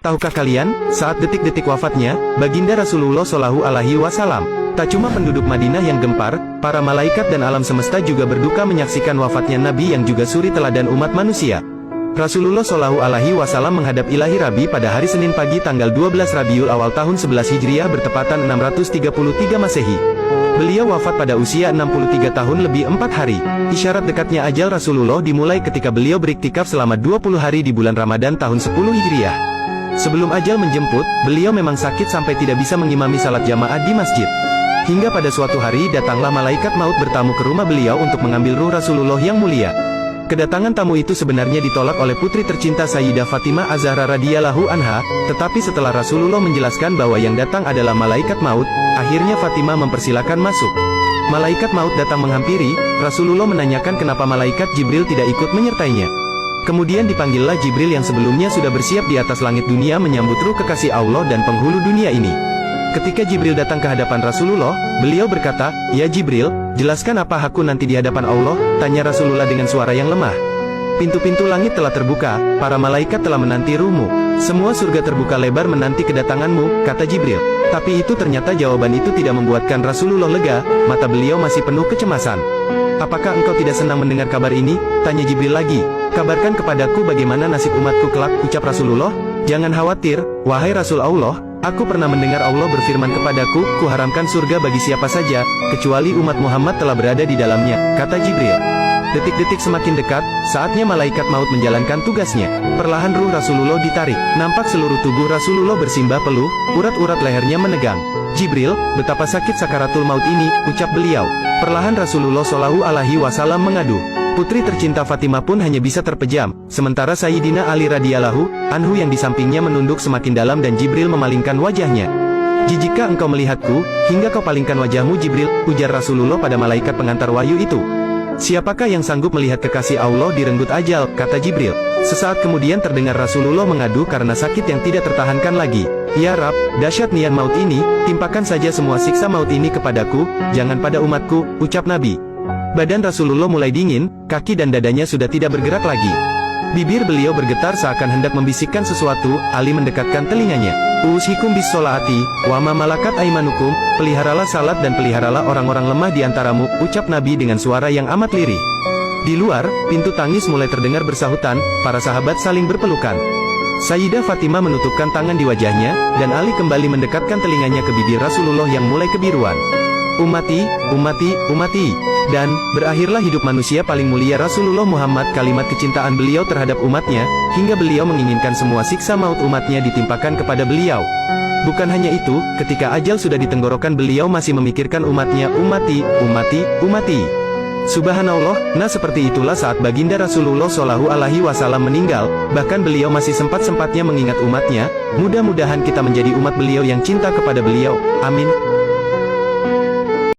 Tahukah kalian, saat detik-detik wafatnya, Baginda Rasulullah Shallallahu Alaihi Wasallam, tak cuma penduduk Madinah yang gempar, para malaikat dan alam semesta juga berduka menyaksikan wafatnya Nabi yang juga suri teladan umat manusia. Rasulullah Shallallahu Alaihi Wasallam menghadap ilahi Rabi pada hari Senin pagi tanggal 12 Rabiul Awal tahun 11 Hijriah bertepatan 633 Masehi. Beliau wafat pada usia 63 tahun lebih 4 hari. Isyarat dekatnya ajal Rasulullah dimulai ketika beliau beriktikaf selama 20 hari di bulan Ramadan tahun 10 Hijriah. Sebelum ajal menjemput, beliau memang sakit sampai tidak bisa mengimami salat jamaah di masjid. Hingga pada suatu hari datanglah malaikat maut bertamu ke rumah beliau untuk mengambil ruh Rasulullah yang mulia. Kedatangan tamu itu sebenarnya ditolak oleh putri tercinta Sayyidah Fatimah Az-Zahra radhiyallahu anha, tetapi setelah Rasulullah menjelaskan bahwa yang datang adalah malaikat maut, akhirnya Fatimah mempersilakan masuk. Malaikat maut datang menghampiri, Rasulullah menanyakan kenapa malaikat Jibril tidak ikut menyertainya. Kemudian dipanggillah Jibril yang sebelumnya sudah bersiap di atas langit dunia menyambut ruh kekasih Allah dan penghulu dunia ini. Ketika Jibril datang ke hadapan Rasulullah, beliau berkata, "Ya Jibril, jelaskan apa hakku nanti di hadapan Allah?" tanya Rasulullah dengan suara yang lemah. "Pintu-pintu langit telah terbuka, para malaikat telah menanti ruhmu. Semua surga terbuka lebar menanti kedatanganmu," kata Jibril. Tapi itu ternyata jawaban itu tidak membuatkan Rasulullah lega, mata beliau masih penuh kecemasan. "Apakah engkau tidak senang mendengar kabar ini?" tanya Jibril lagi. "Kabarkan kepadaku bagaimana nasib umatku kelak," ucap Rasulullah. "Jangan khawatir, wahai Rasul Allah. Aku pernah mendengar Allah berfirman kepadaku, kuharamkan surga bagi siapa saja, kecuali umat Muhammad telah berada di dalamnya," kata Jibril. Detik-detik semakin dekat, saatnya malaikat maut menjalankan tugasnya. Perlahan ruh Rasulullah ditarik, nampak seluruh tubuh Rasulullah bersimbah peluh, urat-urat lehernya menegang. "Jibril, betapa sakit sakaratul maut ini," ucap beliau. Perlahan Rasulullah Shallallahu Alaihi Wasallam mengaduh. Putri tercinta Fatimah pun hanya bisa terpejam, sementara Sayyidina Ali radhiyallahu anhu yang di sampingnya menunduk semakin dalam dan Jibril memalingkan wajahnya. "Jijikkah engkau melihatku, hingga kau palingkan wajahmu Jibril?" ujar Rasulullah pada malaikat pengantar wahyu itu. "Siapakah yang sanggup melihat kekasih Allah direnggut ajal?" kata Jibril. Sesaat kemudian terdengar Rasulullah mengadu karena sakit yang tidak tertahankan lagi. "Ya Rab, dahsyat niat maut ini, timpakan saja semua siksa maut ini kepadaku, jangan pada umatku," ucap Nabi. Badan Rasulullah mulai dingin, kaki dan dadanya sudah tidak bergerak lagi. Bibir beliau bergetar seakan hendak membisikkan sesuatu. Ali mendekatkan telinganya. "Usikum bis sholati, wa ma malakat aimanukum," peliharalah salat dan peliharalah orang-orang lemah di antaramu, ucap Nabi dengan suara yang amat lirih. Di luar, pintu tangis mulai terdengar bersahutan, para sahabat saling berpelukan. Sayyidah Fatimah menutupkan tangan di wajahnya, dan Ali kembali mendekatkan telinganya ke bibir Rasulullah yang mulai kebiruan. "Umati, umati, umati." Dan, berakhirlah hidup manusia paling mulia Rasulullah Muhammad. Kalimat kecintaan beliau terhadap umatnya, hingga beliau menginginkan semua siksa maut umatnya ditimpakan kepada beliau. Bukan hanya itu, ketika ajal sudah di tenggorokan beliau masih memikirkan umatnya, "Umati, umati, umati." Subhanallah, nah seperti itulah saat Baginda Rasulullah Shallallahu Alaihi Wasallam meninggal, bahkan beliau masih sempat-sempatnya mengingat umatnya. Mudah-mudahan kita menjadi umat beliau yang cinta kepada beliau. Amin.